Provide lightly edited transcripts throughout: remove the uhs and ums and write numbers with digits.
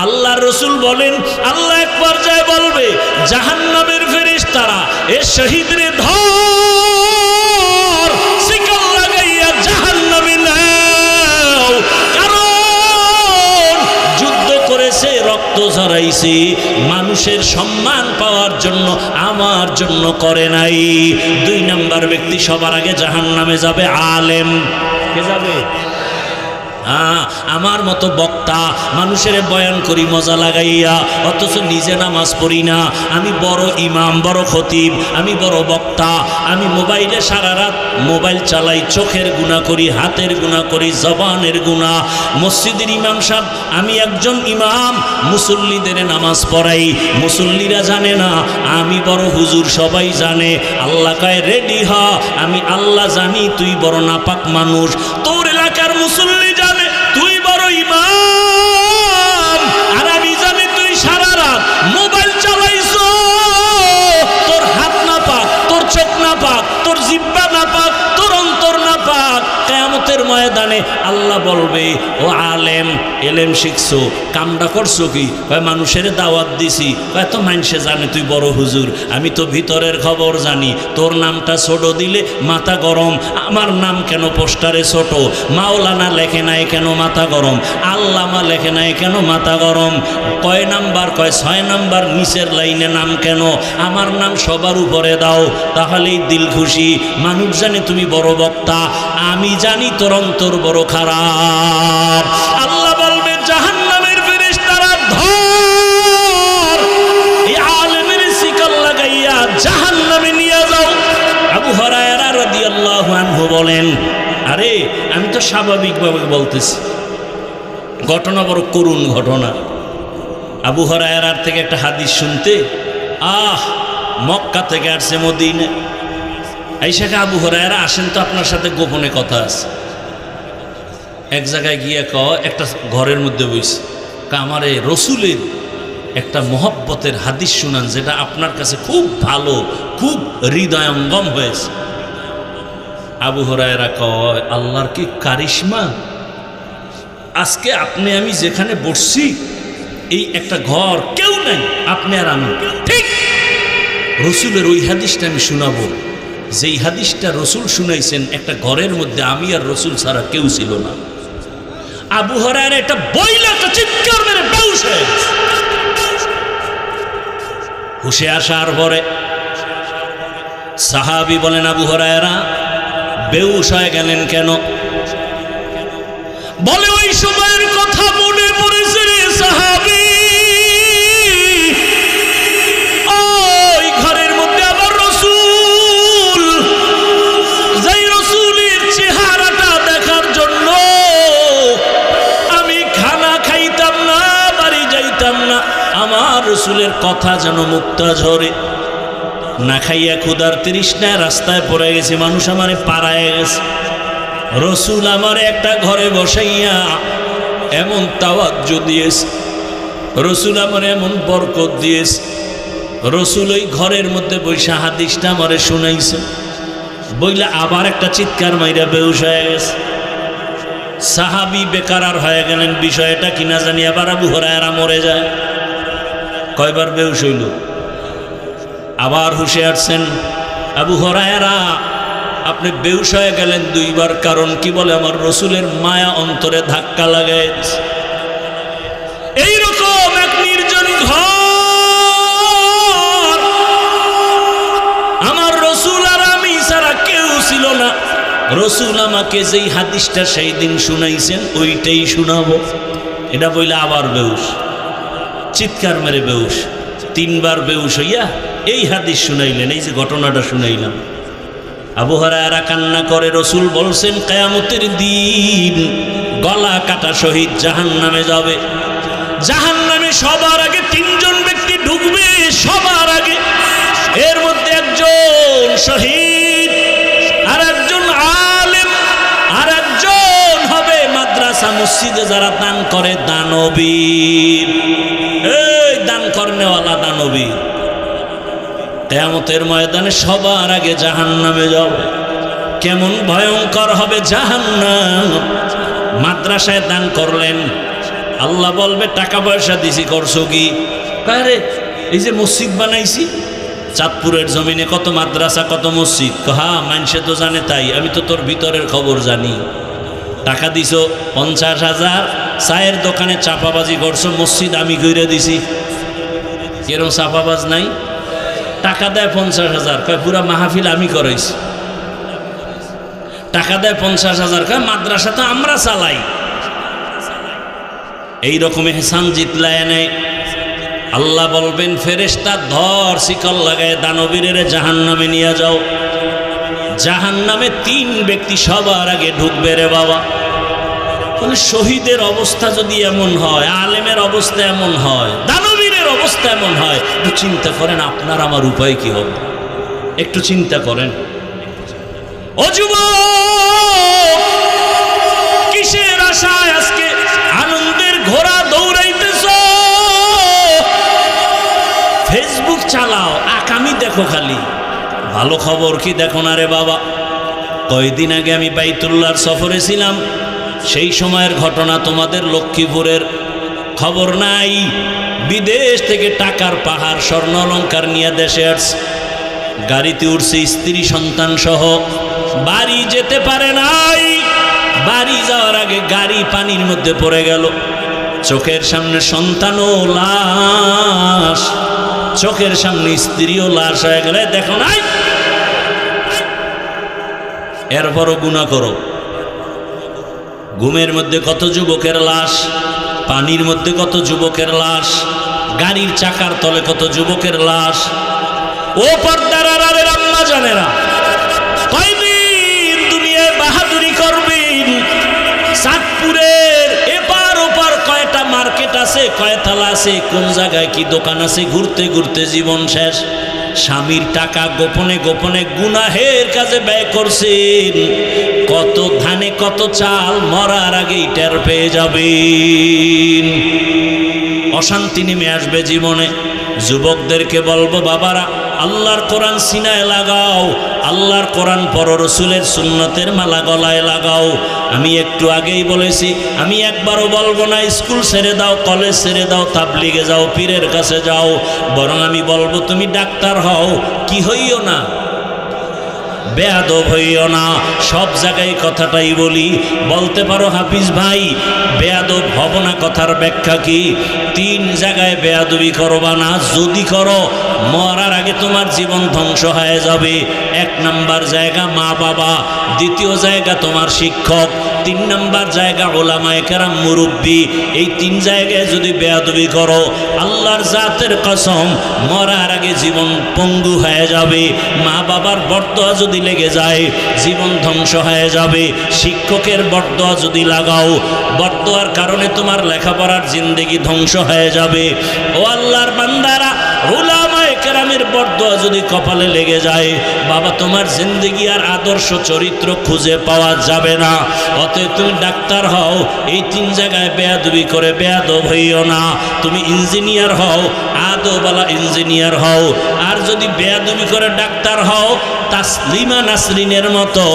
আল্লাহর রাসূল বলেন আল্লাহ এক পর্যায়ে বলবে জাহান্নামের ফেরেশতারা এ শহীদরে ধর শিকল লাগাইয়া জাহান্নামে নাও, কারণ যুদ্ধ করেছে রক্ত ঝরাইছে মানুষের সম্মান পাওয়ার জন্য, আমার জন্য করে নাই। 2 নাম্বার ব্যক্তি সবার আগে জাহান্নামে যাবে আলেম। কে যাবে? আমার মতো বক্তা, মানুষের বয়ান করি মজা লাগাইয়া, অথচ নিজে নামাজ পড়ি না। আমি বড় ইমাম, বড় খতিব, আমি বড় বক্তা, আমি মোবাইলে সারা রাত মোবাইল চালাই, চোখের গুনাহ করি, হাতের গুনাহ করি, জবানের গুনাহ। মসজিদের ইমাম সাহেব, আমি একজন ইমাম, মুসল্লিদের নামাজ পড়াই, মুসল্লিরা জানে না আমি বড় হুজুর, সবাই জানে। আল্লাহ কয় রেডি হ, আমি আল্লাহ জানি তুই বড় নাপাক মানুষ, তোর এলাকার মুসল্লি জানে তুই বড় ইমাম, আর আমি জানি তুই সারা রাত মোবাইল চালাইছো, তোর হাত না পাক, তোর চোখ না পাক, তোর জিহ্বা না পাক, তোর অন্তর না পাক। কিয়ামতের ময়দানে আল্লাহ বলবে ও আলেম, এলেম শিখছো, কামটা করছো কি? কয় মানুষের দাওয়াত দিছি। কয় তো মানুষে জানে তুই বড় হুজুর, আমি তো ভিতরের খবর জানি। তোর নামটা ছোট দিলে মাথা গরম, আমার নাম কেন পোস্টারে ছোট? মাওলানা লেখে নাই কেন মাথা গরম? আল্লামা লেখে নাই কেন মাথা গরম? কয় নাম্বার? কয় 6 নাম্বার নিচের লাইনে নাম কেন? আমার নাম সবার উপরে দাও, তাহলেই দিল খুশি। মানুষ জানে তুমি বড় বক্তা, আমি জানি তোর অন্তর বড় খারাপ। আল্লাহ বলবে জাহান্নামের ফেরেশতারা ধর, এই আলেমের শিকল লাগাইয়া জাহান্নামে নিয়ে যাও। আবু হুরায়রা রাদিয়াল্লাহু আনহু বলেন আরে আমি তো স্বাভাবিকভাবে বলতেছি, ঘটনা বড় করুণ ঘটনা। আবু হুরায়রার থেকে একটা হাদিস শুনতে মক্কা থেকে আসছে মদিনা, আইসাকে আবু হুরায়রা আসেন তো আপনার সাথে গোপনে কথা আছে। এক জায়গায় গিয়ে একটা ঘরের মধ্যে বইছে, আমার এই রসুলের একটা মহব্বতের হাদিস শুনান, যেটা আপনার কাছে খুব ভালো, খুব হৃদয়ঙ্গম হয়েছে। আবু হুরায়রা কয় আল্লাহর কি কারিশমা, আজকে আপনি আমি যেখানে বসছি এই একটা ঘর, কেউ নাই, আপনি আর আমি, ঠিক রসুলের ওই হাদিসটা আমি শোনাবো, যেই হাদিসটা রসুল শুনাইছেন একটা ঘরের মধ্যে আমি আর রসুল ছাড়া কেউ ছিল না। আবু হুরায়রা এটা বইলা একটা চিৎকার মেরে বেহুশ হয়ে গেছে। হুশে আসার পরে সাহাবী বলেন আবু হুরায়রা বেহুশ হয়ে গেলেন কেন? বলে ওই সময়ের কথা মনে পড়েছে রে সাহাবী, ওই ঘরের মধ্যে আমার রসুল, যেই রসুলের চেহারাটা দেখার জন্য আমি খানা খাইতাম না, বাড়ি যাইতাম না, আমার রসুলের কথা যেন মুক্তা ঝরে। না খাইয়া ক্ষুধার তৃষ্ণায় রাস্তায় পড়ে গেছে, মানুষ আমারে পাড়ায় গেছে, রসুল আমার একটা ঘরে বসাইয়া এমন তাওয়াজ্জু দিয়েছে, রসুল আমার এমন বরকত দিয়েছে, রসুল ওই ঘরের মধ্যে বৈশা হাদিসটা আমারে শুনাইছে, বইলা আবার একটা চিৎকার মাইরা বেহুশ হয়ে গেছে। সাহাবী বেকারার হয়ে গেলেন, বিষয়টা কিনা জানি। আবার আবু হুরায়রা মরে যায়। কয়বার বেহুশ হইল? আবার হুশে আসছেন। আবু হুরায়রা আপনি বেহুশ হয়ে গেলেন 2 বার, কারণ কি? বলে আমার রসুলের মায়া অন্তরে ধাক্কা লাগাইছে। এইরকম এক নির্জন ঘর, আমার রসুল আর আমি ছাড়া কেউ ছিল না। রসুল আমাকে যেই হাদিসটা সেই দিন শুনাইছেন ওইটাই শুনাবো, এটা বইলে আবার বেহুশ, চিৎকার মেরে বেহুশ। 3 বার বেহুশ হইয়া এই হাদিস শুনাইলেন, এই যে ঘটনাটা শুনাইলাম। আবু হুরায়রা কান্না করে, রসুল বলছেন কিয়ামতের দিন গলা কাটা শহীদ জাহান্নামে যাবে। জাহান্নামে সবার আগে 3 জন ব্যক্তি ঢুকবে, সবার আগে। এর মধ্যে একজন শহীদ, আর একজন আলেম, আর একজন হবে মাদ্রাসা মসজিদে যারা দান করে দানবীর, এই দান করনেওয়ালা দানবীর। কিয়ামতের ময়দানে সবার আগে জাহান্নামে যাবে। কেমন ভয়ঙ্কর হবে জাহান্নাম! মাদ্রাসায় দান করলেন, আল্লাহ বলবে টাকা পয়সা দিছি, করছো কি? আরে এই যে মসজিদ বানাইছি, চাঁদপুরের জমিনে কত মাদ্রাসা, কত মসজিদ। হ্যাঁ, মানুষে তো জানে, তাই আমি তো তোর ভিতরের খবর জানি। টাকা দিছো 50,000, চায়ের দোকানে চাপাবাজি করছো, মসজিদ আমি কইরা দিছি। কেরম চাপাবাজ নাই? টাকা দেয় 50,000, কয় পুরা মাহফিল আমি করাইছি। টাকা দেয় 50,000, কয় মাদ্রাসা তো আমরা চালাই। এইরকম এহসান জিতলায় নেয়। আল্লাহ বলবেন ফেরেশতা ধর, শিকল লাগায় দানবীরের জাহান্নামে নিয়ে যাও। জাহান্নামে 3 ব্যক্তি সবার আগে ঢুকবে রে বাবা। তাহলে শহীদের অবস্থা যদি এমন হয়, আলেমের অবস্থা এমন হয়, দানবীরের অবস্থা এমন হয়, একটু চিন্তা করেন আপনার আমার উপায় কি হবে? একটু চিন্তা করেন। ও যুবক, কিসের আশায় আজকে আনন্দের ঘোড়া দৌড়াইতেছ? ফেসবুক চালাও, আকামি দেখো খালি, ভালো খবর কি দেখো না রে বাবা। কয়দিন আগে আমি বাইতুল্লাহর সফরে ছিলাম, সেই সময়ের ঘটনা তোমাদের লক্ষ্মীপুরের খবর নাই। বিদেশ থেকে টাকার পাহাড় স্বর্ণ অলঙ্কার নিয়ে দেশে আসছে, গাড়িতে উঠছে স্ত্রী সন্তান সহ, বাড়ি যেতে পারে নাই। বাড়ি যাওয়ার আগে গাড়ি পানির মধ্যে পড়ে গেল, চোখের সামনে সন্তানও লাশ, চোখের সামনে স্ত্রীও লাশ হয়ে গেলে দেখো নাই। এরপরও গুনাহ করো। ঘুমের মধ্যে কত যুবকের লাশ, পানির মধ্যে কত যুবকের লাশ, গাড়ির চাকার তলে কত যুবকের লাশ। ও পর্দার আড়ালের আম্মা জানেরা, কয়দিন দুনিয়ায় বাহাদুরি করবেন? চাঁদপুরের এপার ওপার কয়টা মার্কেট আছে, কয়তলা আছে, কোন জায়গায় কি দোকান আছে, ঘুরতে ঘুরতে জীবন শেষ। স্বামীর টাকা গোপনে গোপনে গুনাহের কাজে ব্যয় করছেন। কত ধানে কত চাল মরার আগেই টের পেয়ে যাবেন। অশান্তি নেমে আসবে জীবনে। যুবকদেরকে বলবো, বাবারা আল্লাহর কোরআন সিনায় লাগাও, আল্লাহর কোরআন পড়ো, রসুলের সুন্নতের মালা গলায় লাগাও। আমি একটু আগেই বলেছি, আমি একবারও বলবো না স্কুল ছেড়ে দাও, কলেজ ছেড়ে দাও, তাবলিগে যাও, পীরের কাছে যাও। বরং আমি বলবো তুমি ডাক্তার হও, কি হইও না, বেয়াদব হইও না। সব জায়গায় কথাটাই বলি। বলতে পারো হাফিজ ভাই বেয়াদব হব না, কথার ব্যাখ্যা কি? 3 জায়গায় বেয়াদবি করবা না, যদি করো মরার আগে তোমার জীবন ধ্বংস হয়ে যাবে। 1 নাম্বার জায়গা মা বাবা, 2য় জায়গা তোমার শিক্ষক, 3 নাম্বার জায়গা ওলামায়ে কেরাম মুরব্বী। এই 3 জায়গায় যদি বেয়াদবি করো, আল্লাহর জাতের কসম মরার আগে জীবন পঙ্গু হয়ে যাবে। মা বাবার বরদোয়া যদি লেগে যায়, জীবন ধ্বংস হয়ে যাবে। শিক্ষকের বরদোয়া যদি লাগাও, বরদোয়ার কারণে তোমার লেখাপড়ার জিন্দেগি ধ্বংস হয়ে যাবে। ও আল্লাহর বান্দারা, উলামায়ে কেরামের বরদোয়া যদি কপালে লেগে যায়, বাবা তোমার জিন্দেগি আর আদর্শ চরিত্র খুঁজে পাওয়া যাবে না। অতএব তুমি ডাক্তার হও, এই 3 জায়গায় বেয়াদবি করে বেয়াদব হইও না। তুমি ইঞ্জিনিয়ার হও, আদবওয়ালা ইঞ্জিনিয়ার হও। আর যদি বেয়াদবি করে ডাক্তার হও, তাসলিমা নাসরিনের মতো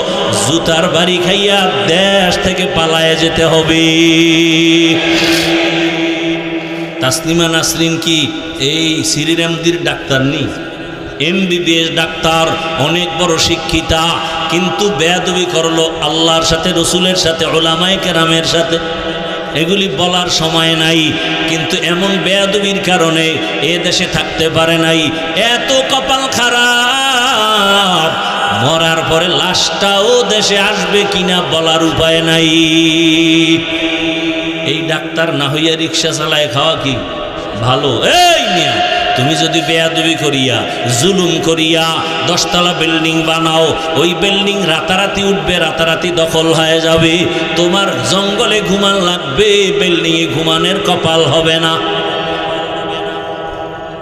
জুতার বাড়ি খাইয়া দেশ থেকে পালায়ে যেতে হবে। তাসলিমা নাসরিন কি এই শ্রীরামদির ডাক্তার নেই? MBBS ডাক্তার, অনেক বড় শিক্ষিতা, কিন্তু বেয়াদবি করলো আল্লাহর সাথে, রসুলের সাথে, উলামায়ে কেরামের সাথে। এগুলি বলার সময় নাই, কিন্তু এমন বেয়াদবির কারণে এ দেশে থাকতে পারে নাই। এত কপাল খারাপ, মরার পরে লাশটাও দেশে আসবে কিনা বলার উপায় নাই। এই ডাক্তার না হইয়া রিক্সা চালায় খাওয়া কি ভালো? এই মিয়া, তুমি যদি বেয়াদবি করিয়া জুলুম করিয়া 10 তলা বিল্ডিং বানাও, ওই বিল্ডিং রাতারাতি উঠবে, রাতারাতি দখল হয়ে যাবে। তোমার জঙ্গলে ঘুমান লাগবে, বিল্ডিংয়ে ঘুমানের কপাল হবে না।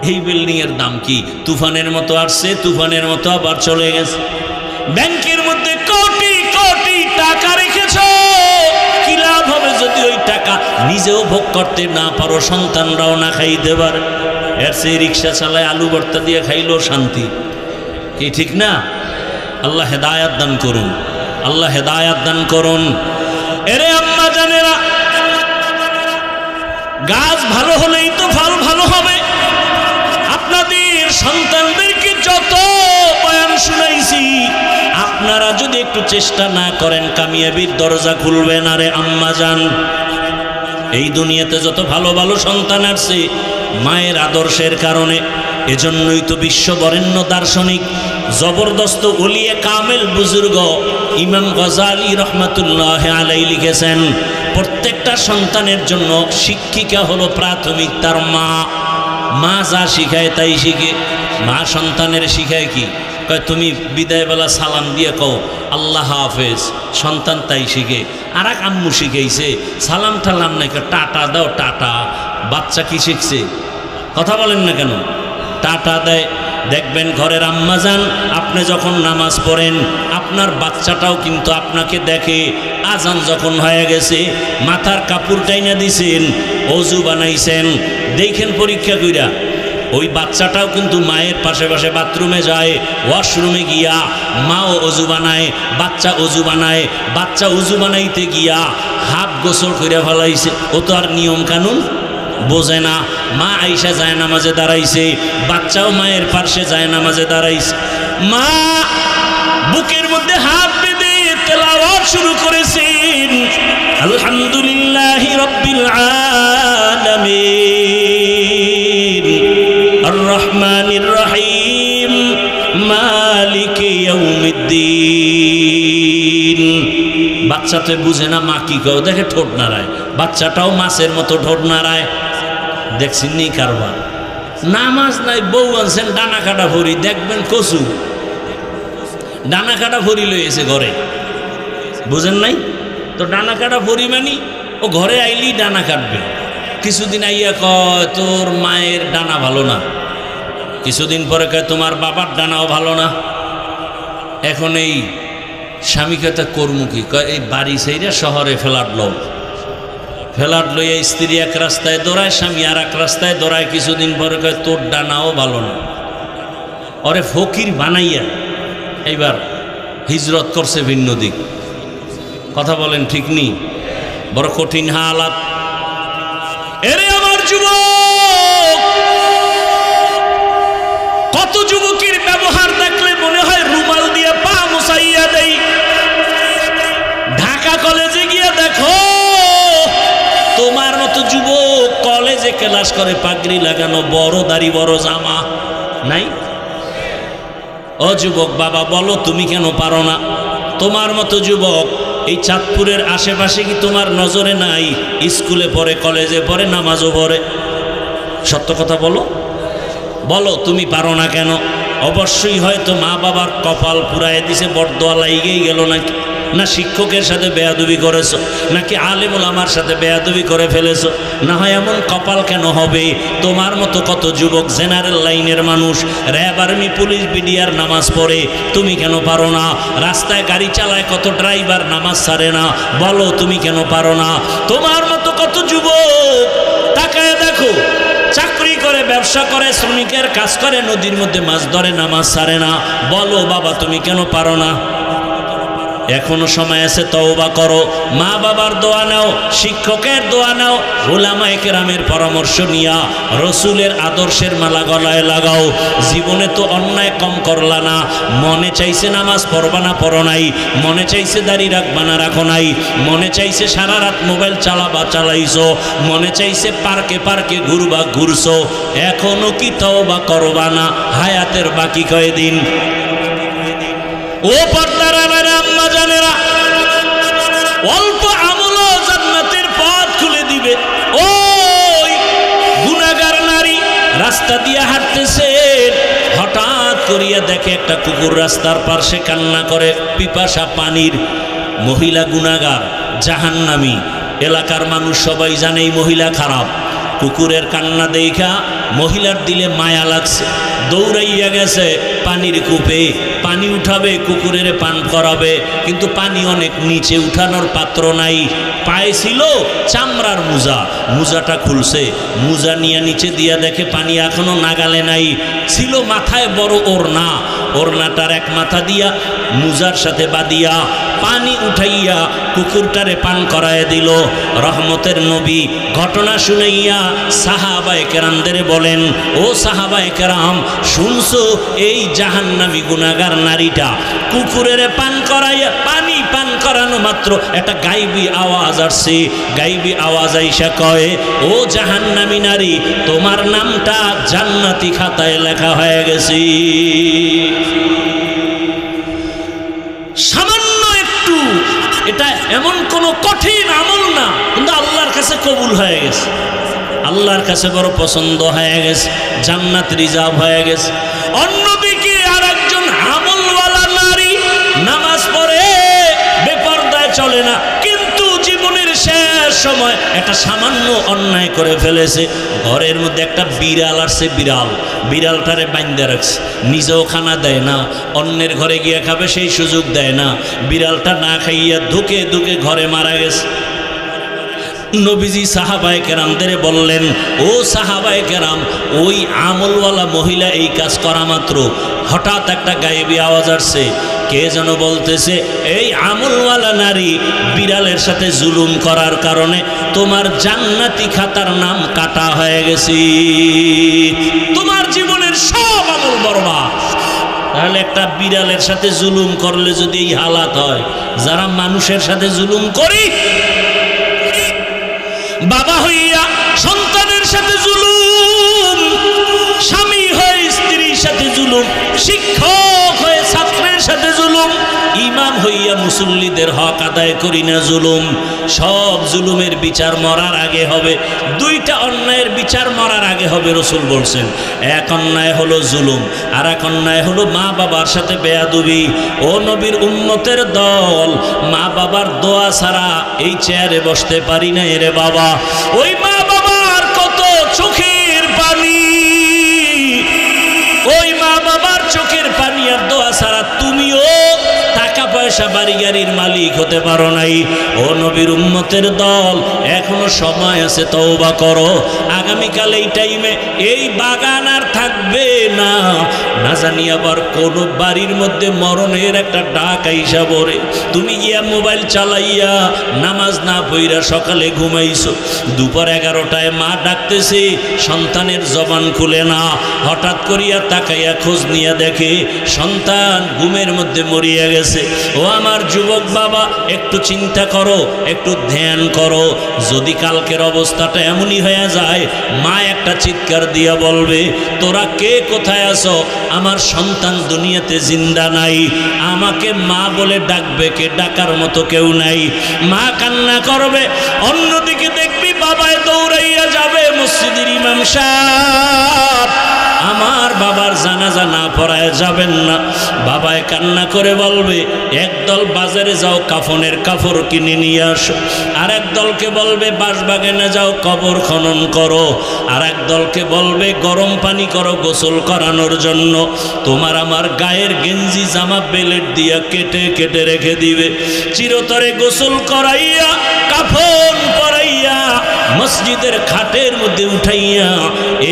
এই বিল্ডিং এর দাম কি? তুফানের মতো আসছে, তুফানের মতো আবার চলে গেছে। ব্যাংকের মধ্যে কোটি কোটি টাকা রেখেছ, কি লাভ হবে যদি ওই টাকা নিজেও ভোগ করতে না পারো, সন্তানরাও না খাইতে পারে? এর সেই রিক্সা চালায় আলু ভর্তা দিয়ে খাইলেও শান্তি, কি ঠিক না? আল্লাহ হেদায়াত দান করুন, আল্লাহ হেদায়াত দান করুন। এরে আম্মা জানেরা, গাছ ভালো হলেই তো ফল ভালো হবে। আপনাদের সন্তানদেরকে যত বয়ান শুনাইছি, আপনারা যদি একটু চেষ্টা না করেন কামিয়াবির দরজা খুলবে না রে আম্মাজান। এই দুনিয়াতে যত ভালো ভালো সন্তান আসছে মায়ের আদর্শের কারণে। এজন্যই তো বিশ্ব বরেণ্য দার্শনিক জবরদস্ত ওলিয়ে কামেল বুজুর্গ ইমাম গজালি রহমাতুল্লাহ আলাইহি লিখেছেন, প্রত্যেকটা সন্তানের জন্য শিক্ষিকা হলো প্রাথমিক তার মা। মা যা শিখায় তাই শিখে। মা সন্তানের শিখায় কি? কয় তুমি বিদায়বেলা সালাম দিয়ে কও আল্লাহ হাফেজ, সন্তান তাই শিখে। আর এক আম্মু শিখাইছে সালাম ঠালাম নাকি টাটা দাও টাটা। বাচ্চা কি শিখছে? কথা বলেন না কেন? টাটা দেয়। দেখবেন ঘরের আম্মাজান আপনি যখন নামাজ পড়েন আপনার বাচ্চাটাও কিন্তু আপনাকে দেখে। আজান যখন হয়ে গেছে মাথার কাপড় টাইনা দিছেন, অজু বানাইছেন, দেখেন পরীক্ষা কইরা ওই বাচ্চাটাও কিন্তু মায়ের পাশে পাশে বাথরুমে যায়, ওয়াশরুমে গিয়া মাও অজু বানায়, বাচ্চা অজু বানায়। বাচ্চা অজু বানাইতে গিয়া হাফ গোসল করে ফেলাইছে, ও তো আর নিয়ম কানুন বোঝে না। মা আইসা যায় নামাজে দাঁড়াইছে, বাচ্চাও মায়ের পাশে যায় নামাজে দাঁড়াইছে। মা বুকের মধ্যে হাত বেঁধে তেলাওয়াত শুরু করেছেন, আলহামদুলিল্লাহি রাব্বিল আলামিন আর রহমানির রহিম মালিকি ইয়াউমিদ্দিন। বাচ্চা তো বুঝে না মা কি কও, দেখে ঠোঁট নাড়ায়, বাচ্চাটাও মাছের মতো ঠোঁট নাড়ায়। দেখছেন নি কারবার? নামাজ নাই, বউ আনছেন ডানা কাটা ভরি, দেখবেন কচু ডানা কাটা ভরি লইয়েছে ঘরে, বুঝেন নাই তো? ডানা কাটা ভরি মানি ও ঘরে আইলি ডানা কাটবে। কিছুদিন আইয়া কয় তোর মায়ের ডানা ভালো না, কিছুদিন পরে কয় তোমার বাবার ডানাও ভালো না। এখন এই স্বামীকে তা কর্মুখী কয় এই বাড়ি সেইরা শহরে ফ্ল্যাট লইয়া স্ত্রী এক রাস্তায় দৌড়ায়, স্বামী আর এক রাস্তায় দৌড়ায়। কিছুদিন পরে কয় তোর ডানাও ভালো না। ওরে ফকির বানাইয়া এইবার হিজরত করছে ভিন্ন দিক। কথা বলেন ঠিক নি? বড় কঠিন হালাত। এরে আমার যুবক, কত যুবকের ব্যবহার দেখলে মনে হয় রুমাল দিয়ে পা মুছাইয়া দেই। ঢাকা কলেজে গিয়ে দেখো তোমার মতো যুবক কলেজে ক্লাস করে পাগড়ি লাগানো, বড় দাড়ি বড় জামা নাই। ও যুবক বাবা বলো তুমি কেন পারো না? তোমার মতো যুবক এই চাঁদপুরের আশেপাশে কি তোমার নজরে নাই? স্কুলে পড়ে, কলেজে পড়ে, নামাজও পড়ে। সত্য কথা বলো, বলো তুমি পারো না কেন? অবশ্যই হয়তো মা বাবার কপাল পুরাই দিছে, বরদোয়া লাইগেই গেল নাকি, না শিক্ষকের সাথে বেয়াদবি করেছো, নাকি আলেম ওলামার সাথে বেয়াদবি করে ফেলেছো। না হয় এমন কপাল কেন হবে? তোমার মতো কত যুবক জেনারেল লাইনের মানুষ, র্যাব, আর্মি, পুলিশ, বিডিআর নামাজ পড়ে, তুমি কেন পারো না? রাস্তায় গাড়ি চালায় কত ড্রাইভার নামাজ ছাড়ে না, বলো তুমি কেন পারো না? তোমার মতো কত যুবক তাকায় দেখো, চাকরি করে, ব্যবসা করে, শ্রমিকের কাজ করে, নদীর মধ্যে মাছ ধরে, নামাজ ছাড়ে না, বলো বাবা তুমি কেন পারো না? এখনো সময় আছে, তওবা করো, মা বাবার দোয়া নাও, শিক্ষকের দোয়া নাও, উলামায়ে কেরামের পরামর্শ নিয়া রসুলের আদর্শের মালা গলায় লাগাও। জীবনে তো অন্যায় কম করলা না, মনে চাইছে নামাজ পড়বা না পড়ো নাই, মনে চাইছে দাড়ি রাখবা না রাখো নাই, মনে চাইছে সারা রাত মোবাইল চালাইছো, মনে চাইছে পার্কে পার্কে ঘুরবা ঘুরছো। এখনো কি তওবা করবা না? হায়াতের বাকি কয়দিন? ও পর্দার আম্মা জানেরা, অল্প আমল জান্নাতের পথ খুলে দিবে। ওই গুনাহগার নারী রাস্তা দিয়ে হাঁটতেছে, হঠাৎ করিয়া দেখে একটা কুকুর রাস্তার পাশে কান্না করে, পিপাসা পানির। মহিলা গুনাহগার, জাহান্নামী। এলাকার মানুষ সবাই জানে এই মহিলা খারাপ। কুকুরের কান্না দেখা মহিলার দিলে মায়া লাগছে, দৌড়াইয়া গেছে পানির কূপে, পানি উঠাবে, কুকুরের পান করাবে, কিন্তু পানি অনেক নিচে, উঠানোর পাত্র নাই। পায়ে ছিল চামড়ার মোজা, মোজাটা খুলছে, মোজা নিয়ে নিচে দিয়া দেখে পানি এখনো নাগালে নাই। ছিল মাথায় বড় ওড়না, ওড়নাটার এক মাথা দিয়া মুজার সাথে বাঁধিয়া পানি উঠাইয়া কুকুরটারে পান করায় দিল। রহমতের নবী ঘটনা শুনাইয়া সাহাবায়ে কেরামদের বলেন, ও সাহাবায়ে কেরাম, শুনছো এই জাহান্নামী গুনাহগার নারীটা কুকুরের পান করাইয়া, পানি পান করানো মাত্র একটা গাইবী আওয়াজ আসছে। গাইবী আওয়াজ আইসা কয়, ও জাহান্নামী নারী, তোমার নামটা জান্নাতি খাতায় লেখা হয়ে গেছে। সামান্য একটু, এটা এমন কোনো কঠিন আমল না, কিন্তু আল্লাহর কাছে কবুল হয়ে গেছে, আল্লাহর কাছে বড় পছন্দ হয়ে গেছে, জান্নাত রিজার্ভ হয়ে গেছে। অন্যদিকে আর একজন আমলওয়ালা নারী নামাজ পড়ে, বেপরদায় চলে না, কিন্তু জীবনের শেষ সময় একটা সামান্য অন্যায় করে ফেলেছে। ঘরের মধ্যে একটা বিড়াল আসছে, বিড়ালটারে বাইন্ধে রাখছে, নিজেও খানা দেয় না, অন্যের ঘরে গিয়ে খাবে সেই সুযোগ দেয় না। বিড়ালটা না খাইয়া ধুকে ধুকে ঘরে মারা গেছে। নবীজি সাহাবায়ে কেরামদের বললেন, ও সাহাবায়ে কেরাম, ওই আমলওয়ালা মহিলা এই কাজ করা মাত্র হঠাৎ একটা গায়েবী আওয়াজ আসছে। কে যেন বলতেছে, এই আমলওয়ালা নারী বিড়ালের সাথে জুলুম করার কারণে তোমার জান্নাতি খাতার নাম কাটা হয়ে গেছে, তোমার জীবনের সব আমল বরবাদ। তাহলে একটা বিড়ালের সাথে জুলুম করলে যদি এই হালাত হয়, যারা মানুষের সাথে জুলুম করি, বাবা হইয়া সন্তানের সাথে জুলুম, স্বামী হয়ে স্ত্রীর সাথে জুলুম, শিক্ষক হয়ে ছাত্রের সাথে জুলুম, ইমাম হইয়া মুসল্লিদের হক আদায় করি না জুলুম, সব জুলুমের বিচার মরার আগে হবে। দুইটা অন্যায়ের বিচার মরার আগে হবে, রসুল বলছেন। এক অন্যায় হলো জুলুম, আর এক অন্যায় হলো মা বাবার সাথে বেয়াদবি। ও নবীর উম্মতের দল, মা বাবার দোয়া ছাড়া এই চেয়ারে বসতে পারি না রে বাবা। ওই মা বাবার কত চোখের পানি, ওই মা বাবার চোখের পানি আর দোয়া ছাড়া তুমিও টাকা পয়সা বাড়ি গাড়ির মালিক হতে পারো নাই। ও নবীর উম্মতের দল, এখনো সময় আছে, তওবা করো। আগামীকাল এই টাইমে এই বাগান আর থাকবে না, না জানি আবার কোন বাড়ির মধ্যে মরণের একটা ডাক আইসা পড়ে, তুমি গিয়া মোবাইল চালাইয়া নামাজ না পইরা সকালে ঘুমাইছো, দুপুর 11টায় মা ডাকতেছে, সন্তানের জবান খুলে না, হঠাৎ করিয়া তাকাইয়া খোঁজ নিয়ে দেখে সন্তান ঘুমের মধ্যে মরিয়া গেছে। ও আমার যুবক বাবা, একটু চিন্তা করো, একটু ধ্যান করো। যদি কালকের অবস্থাটা এমনই হয়ে যায়, মা একটা চিৎকার দিয়া বলবে, তোরা কে কোথায় আছো, আমার সন্তান দুনিয়াতে জিন্দা নাই, আমাকে মা বলে ডাকবে কে, ডাকার মতো কেউ নাই। মা কান্না করবে, অন্যদিকে দেখবি বাবায় দৌড়াইয়া যাবে মসজিদের ইমাম সাহেব, আমার বাবার জানাজা না পড়ায় যাবেন না। বাবায় কান্না করে বলবে, একদল বাজারে যাও কাফনের কাপড় কিনে নিয়ে আসো, আর এক দলকে বলবে বাঁশবাগানে যাও কবর খনন করো, আর এক দলকে বলবে গরম পানি করো গোসল করানোর জন্য। তোমার আমার গায়ের গেঞ্জি জামা বেলেট দিয়া কেটে কেটে রেখে দিবে, চিরতরে গোসল করাইয়া কাফন পরাইয়া মসজিদের খাটের মধ্যে উঠাইয়া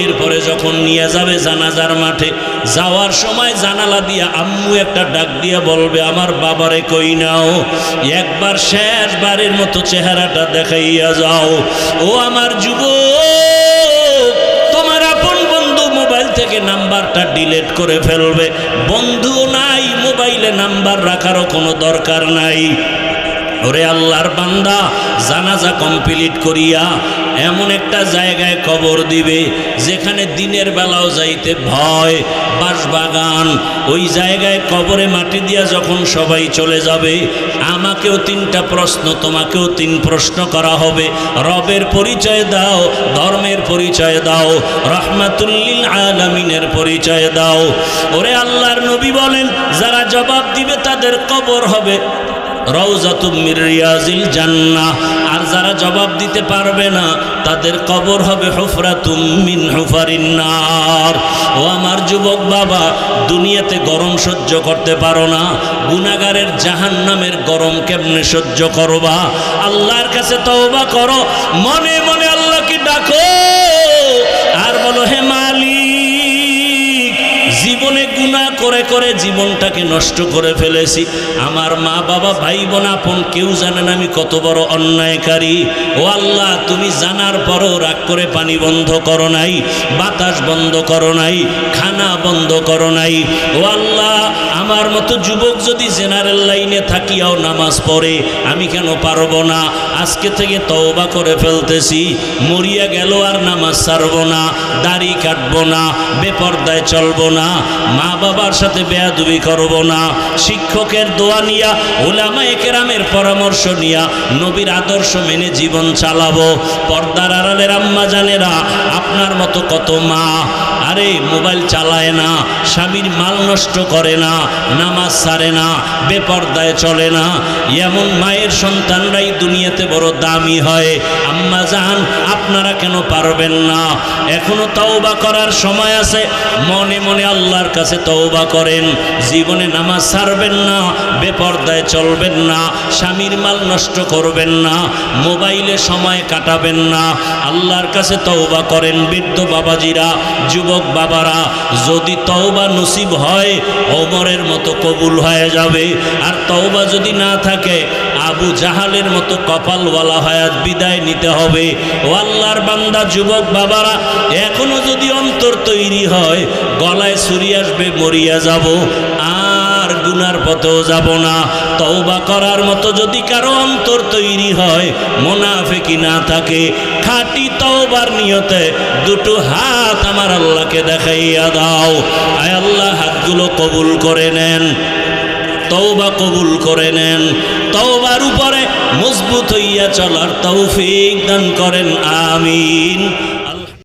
এরপরে যখন নিয়ে যাবে জানাজার মাঠে, যাওয়ার সময় জানালা দিয়া আম্মু একটা ডাক দিয়া বলবে, আমার বাবারে কই নাও, একবার শেষবারের মতো চেহারাটা দেখাইয়া যাও। ও আমার যুবক, তোমার আপন বন্ধু মোবাইল থেকে নাম্বারটা ডিলিট করে ফেলবে, বন্ধু নাই, মোবাইলে নাম্বার রাখারও কোনো দরকার নাই। ওরে আল্লাহর বান্দা, জানাজা কমপ্লিট করিয়া এমন একটা জায়গায় কবর দিবে যেখানে দিনের বেলাও যাইতে ভয়, বাঁশবাগান, ওই জায়গায় কবরে মাটি দিয়া যখন সবাই চলে যাবে, আমাকেও 3টা প্রশ্ন, তোমাকেও 3 প্রশ্ন করা হবে। রবের পরিচয় দাও, ধর্মের পরিচয় দাও, রাহমাতুল লিল আলামিনের পরিচয় দাও। ওরে আল্লাহর নবী বলেন, যারা জবাব দিবে তাদের কবর হবে রওজাতুম মির রিয়াজিল জান্নাহ, আর যারা জবাব দিতে পারবে না তাদের কবর হবে হুফরাতুম মিন হুফারিন নার। ও আমার যুবক বাবা, দুনিয়াতে গরম সহ্য করতে পারো না, গুনাহগারের জাহান্নামের গরম কেমনে সহ্য করবা? আল্লাহর কাছে তওবা করো, মনে মনে আল্লাহকে ডাকো আর বলো, হে মালিক, জীবনে গুনাহ করে করে জীবনটাকে নষ্ট করে ফেলেছি। আমার মা বাবা ভাই বোন আপন কেউ জানেন আমি কত বড় অন্যায়কারী। ও আল্লাহ, তুমি জানার পরও রাগ করে পানি বন্ধ করো নাই, বাতাস বন্ধ করো নাই, খানা বন্ধ করো নাই। ও আল্লাহ, আমার মতো যুবক যদি জেনারেল লাইনে থাকিয়াও নামাজ পড়ে, আমি কেন পারবো না? আজকে থেকে তওবা করে ফেলতেছি, মরিয়া গেল আর নামাজ ছাড়বো না, দাড়ি কাটবো না, বেপরদায় চলবো না, মা বাবার সাথে বেয়াদবি করবো না, শিক্ষকের দোয়া নিয়া, উলামায়ে কেরামের পরামর্শ নিয়া, নবীর আদর্শ মেনে জীবন চালাবো। পর্দার আড়ালের আম্মা জানেরা, আপনার মতো কত মা আরে মোবাইল চালায় না, স্বামীর মাল নষ্ট করে না, নামাজ ছাড়ে না, বেপরদায় চলে না। এমন মায়ের সন্তানরাই দুনিয়াতে বড় দামি হয়। আম্মা জান, আপনারা কেন পারবেন না? এখনো তওবা করার সময় আছে। মনে মনে আল্লাহর কাছে তওবা করেন। জীবনে নামাজ ছাড়বেন না, বেপরদায় চলবেন না, স্বামীর মাল নষ্ট করবেন না, মোবাইলে সময় কাটাবেন না। আল্লাহর কাছে তওবা করেন। বৃদ্ধ বাবাজিরা, যুবক বাবারা, যদি তওবা নসিব হয় ওমরের মতো কবুল হয়ে যাবে। আর তওবা যদি না থাকে, আবু জাহালের মতো কপালওয়ালা হায়াত বিদায় নিতে হবে। ও আল্লাহর বান্দা যুবক বাবারা, এখনো যদি অন্তর তৈরি হয়, গলায় ছুরি আসবে, মরিয়া যাব, আর গুনার পথেও যাব না। তওবা করার মতো যদি কারো অন্তর তৈরি হয়, মুনাফিকি না থাকে, খাঁটি তওবার নিয়তে দুটো হাত আমার আল্লাহকে দেখাইয়া দাও। আয় আল্লাহ, হাতগুলো কবুল করে নেন, তওবা কবুল করে নেন। তওবার উপরে মজবুত হইয়া চলার তৌফিক দান করেন, আমিন।